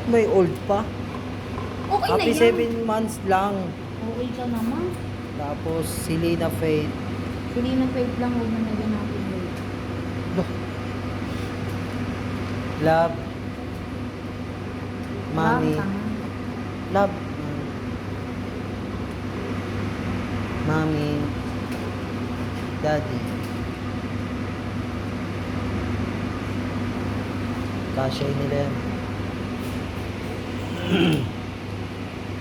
May old pa. Okay na Happy yan. 7 months lang. Okay ka naman. Tapos si Lina Faith. Hindi na fake lang, huwag na nagyan natin yun. Loh. Love. Mommy. Love. Mommy. Daddy. Kasya nila yan.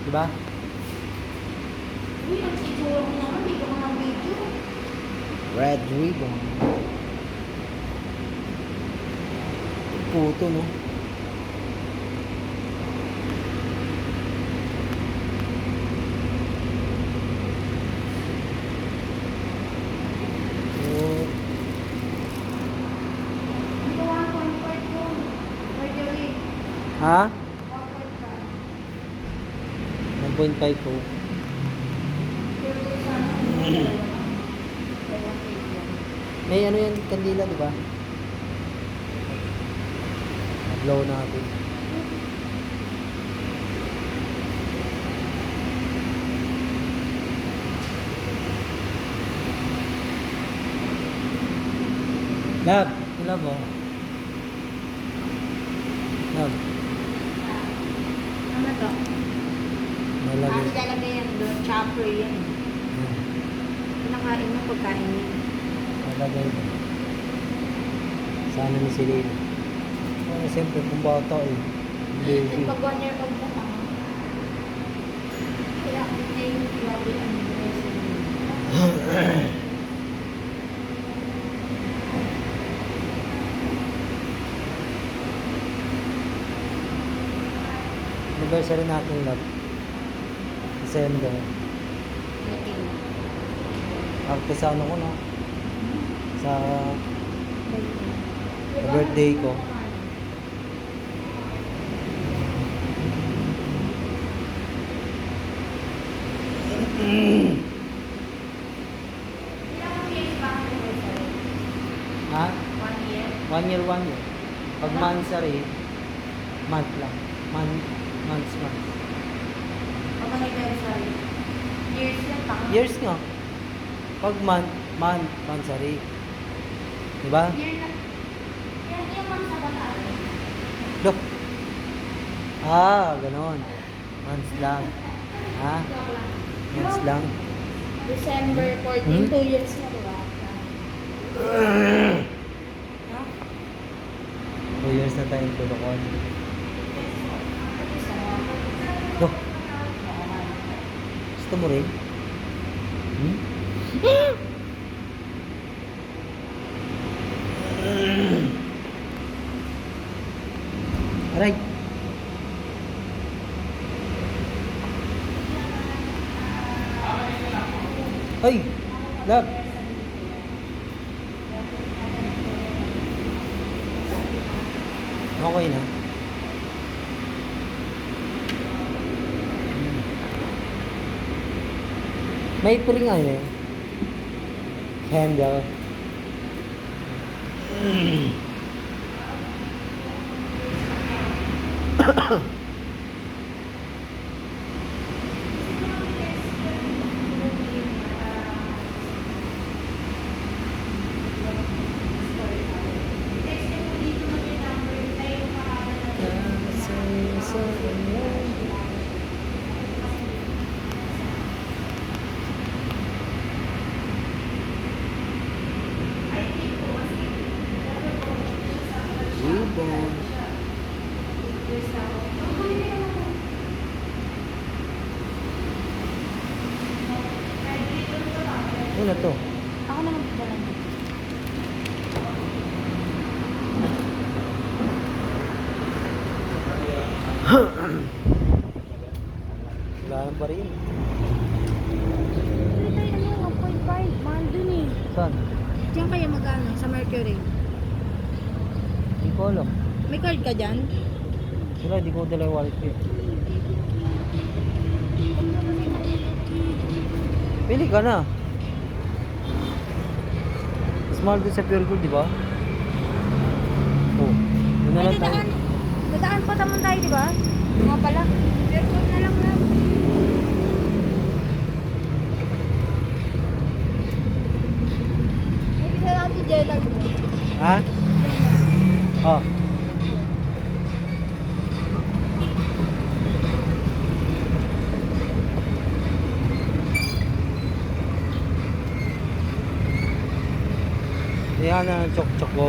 Diba? Uy, ang itsura mo naman, hindi ko mga video. Red ribbon. Puto, no? Oh, Hindi ko 1.5 ko. By the way, ha? 1.5. 1.5 po. Pero sana, May ano yan, kandila, di ba? Blow natin. Love, love mo. Love, Ano to? nalagay. Talaga yan doon, chopper yan. Pinakain mo pagkain niya. Nalagay mo. Sana ni si Lina. Oh, siyempre, kung bata eh. Baby. Pag 1 year old ka pa. Kaya ako na yung grabe ang Anniversary natin, love. December. After sa ano ko, no? Sa birthday ko. Ha? 1 year. 1 year, 1 year. Pag monthsary, month lang. Months. Pag anniversary. Years yan, tanga. Years nga. Pag monthsary. Diba? Year na. Yan yung mga sa bataan. Look. Ah, ganon. Months lang. Ha? Months lang. December 14, Hmm? 2 years na diba? 2 years na tayong tulokon. Look. Gusto mo rin? Hmm? Aray. Ay, love. Okay na. May puring ano eh. Handle. Ribbon. Ano na to? Ako na magdala niya. Wala nang pa rin. Hindi tayo ano, 1.5. Mahal dun eh. Saan? Diyan kaya magano sa Mercury. Hindi ko alam. May card ka dyan? Wala, hindi ko dala yung wallet ko eh. Pili ka na. Small din sa Pure Gold, di ba? Oh. Yun na Ay, lang tayo. dadaan pa naman tayo, di ba? Nga pala. Aircon na lang lang. Isa natin dyan lang. Ha? Oh. Yan ang chok-choko.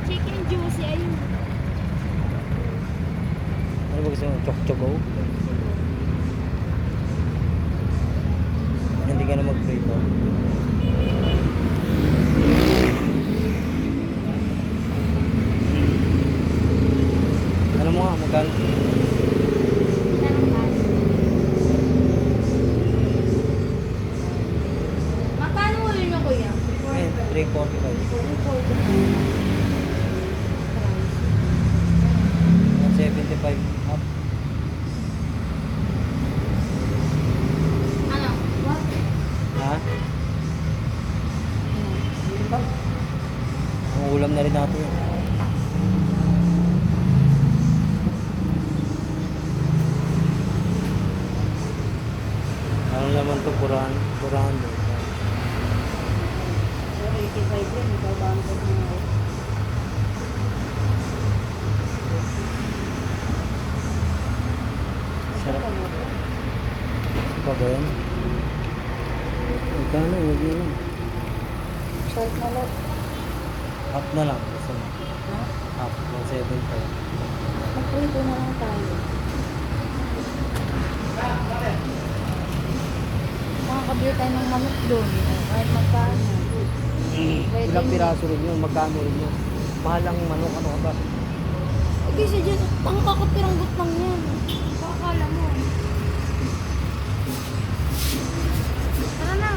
Chicken juicy ayun. Ano ba gusto mo? Chok-choko? Hindi ka na mag-prito. Alam mo nga, magkano? Magkano ulo nyo kuya? Eh, 345. 75 up. Ano? What? Ha? Ang ulam na rin natin. Ano naman to? Purahan. 85 yun. Ikaw ba ang pagmamaw? Sarap. Pa ba yan? Magkano? Huwag na lang. Short na lang. Half na lang. Gusto mo. Ha? Half. 175. Magprito na lang tayo. Makakabili tayo ng manok doon. Kahit magkano. Pwede Ilang yun. piraso rin yun? Magkano rin yun? Mahal ang manok. Ano ka ba? Kasi dyan, ang kakapiranggot lang yan. Pakakala mo. Tara na.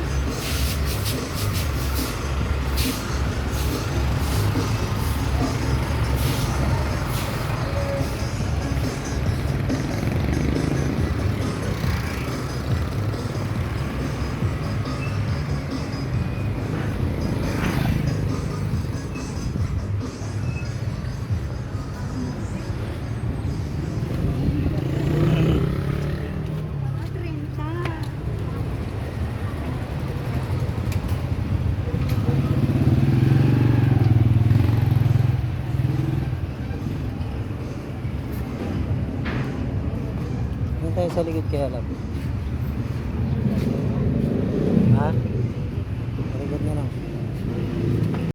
Trinta. Ano tayo sa likod kaya lang?